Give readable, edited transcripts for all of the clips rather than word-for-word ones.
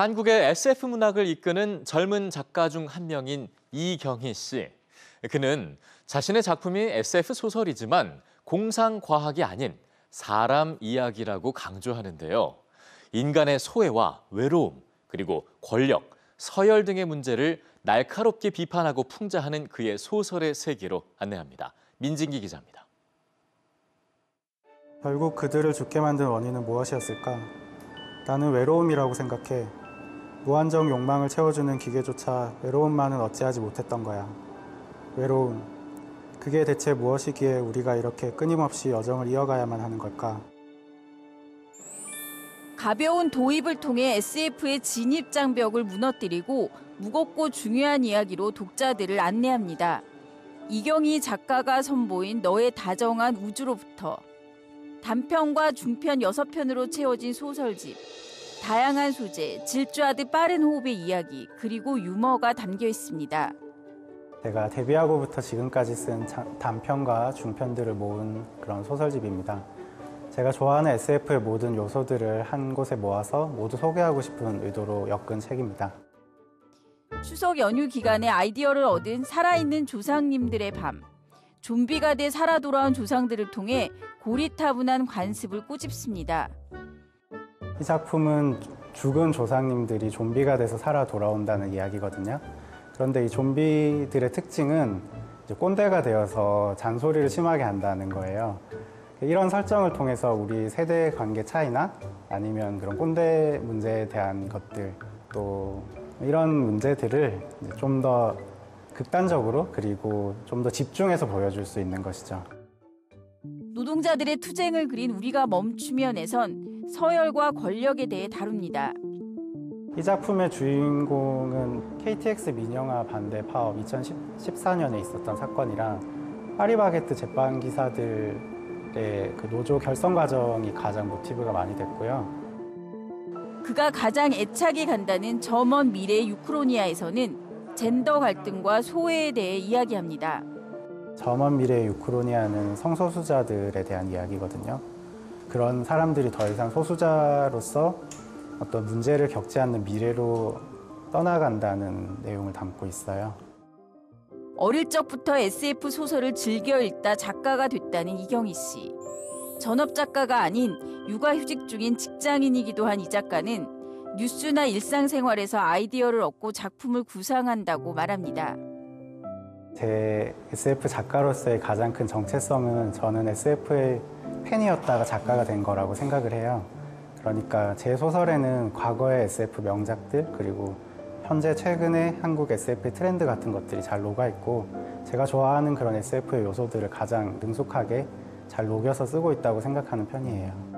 한국의 SF 문학을 이끄는 젊은 작가 중 한 명인 이경희 씨. 그는 자신의 작품이 SF 소설이지만 공상과학이 아닌 사람 이야기라고 강조하는데요. 인간의 소외와 외로움, 그리고 권력, 서열 등의 문제를 날카롭게 비판하고 풍자하는 그의 소설의 세계로 안내합니다. 민진기 기자입니다. 결국 그들을 죽게 만든 원인은 무엇이었을까? 나는 외로움이라고 생각해. 무한정 욕망을 채워주는 기계조차 외로움만은 어찌하지 못했던 거야. 외로움. 그게 대체 무엇이기에 우리가 이렇게 끊임없이 여정을 이어가야만 하는 걸까? 가벼운 도입을 통해 SF의 진입 장벽을 무너뜨리고 무겁고 중요한 이야기로 독자들을 안내합니다. 이경희 작가가 선보인 너의 다정한 우주로부터 단편과 중편 6편으로 채워진 소설집. 다양한 소재, 질주하듯 빠른 호흡의 이야기, 그리고 유머가 담겨 있습니다. 제가 데뷔하고부터 지금까지 쓴 단편과 중편들을 모은 그런 소설집입니다. 제가 좋아하는 SF의 모든 요소들을 한 곳에 모아서 모두 소개하고 싶은 의도로 엮은 책입니다. 추석 연휴 기간에 아이디어를 얻은 살아있는 조상님들의 밤. 좀비가 돼 살아 돌아온 조상들을 통해 고리타분한 관습을 꼬집습니다. 이 작품은 죽은 조상님들이 좀비가 돼서 살아 돌아온다는 이야기거든요. 그런데 이 좀비들의 특징은 이제 꼰대가 되어서 잔소리를 심하게 한다는 거예요. 이런 설정을 통해서 우리 세대 관계 차이나 아니면 그런 꼰대 문제에 대한 것들, 또 이런 문제들을 좀 더 극단적으로 그리고 좀 더 집중해서 보여줄 수 있는 것이죠. 노동자들의 투쟁을 그린 우리가 멈추면에선 서열과 권력에 대해 다룹니다. 이 작품의 주인공은 KTX 민영화 반대 파업 2014년에 있었던 사건이랑 파리바게뜨 제빵 기사들의 그 노조 결성 과정이 가장 모티브가 많이 됐고요. 그가 가장 애착이 간다는 저 먼 미래의 유크로니아에서는 젠더 갈등과 소외에 대해 이야기합니다. 저 먼 미래의 유크로니아는 성소수자들에 대한 이야기거든요. 그런 사람들이 더 이상 소수자로서 어떤 문제를 겪지 않는 미래로 떠나간다는 내용을 담고 있어요. 어릴 적부터 SF 소설을 즐겨 읽다 작가가 됐다는 이경희 씨. 전업 작가가 아닌 육아휴직 중인 직장인이기도 한 이 작가는 뉴스나 일상생활에서 아이디어를 얻고 작품을 구상한다고 말합니다. 제 SF 작가로서의 가장 큰 정체성은 저는 SF의 팬이었다가 작가가 된 거라고 생각을 해요. 그러니까 제 소설에는 과거의 SF 명작들 그리고 현재 최근의 한국 SF의 트렌드 같은 것들이 잘 녹아있고 제가 좋아하는 그런 SF의 요소들을 가장 능숙하게 잘 녹여서 쓰고 있다고 생각하는 편이에요.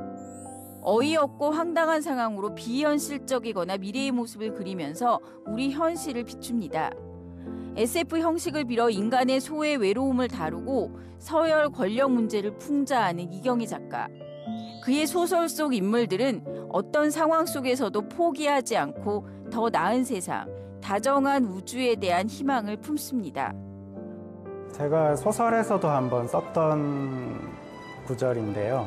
어이없고 황당한 상황으로 비현실적이거나 미래의 모습을 그리면서 우리 현실을 비춥니다. SF 형식을 빌어 인간의 소외 외로움을 다루고 서열 권력 문제를 풍자하는 이경희 작가. 그의 소설 속 인물들은 어떤 상황 속에서도 포기하지 않고 더 나은 세상, 다정한 우주에 대한 희망을 품습니다. 제가 소설에서도 한번 썼던 구절인데요.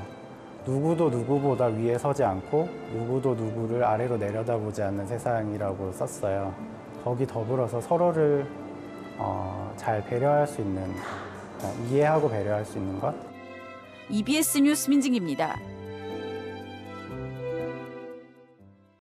누구도 누구보다 위에 서지 않고 누구도 누구를 아래로 내려다보지 않는 세상이라고 썼어요. 거기 더불어서 서로를 잘 배려할 수 있는, 이해하고 배려할 수 있는 것. EBS 뉴스 민진기입니다.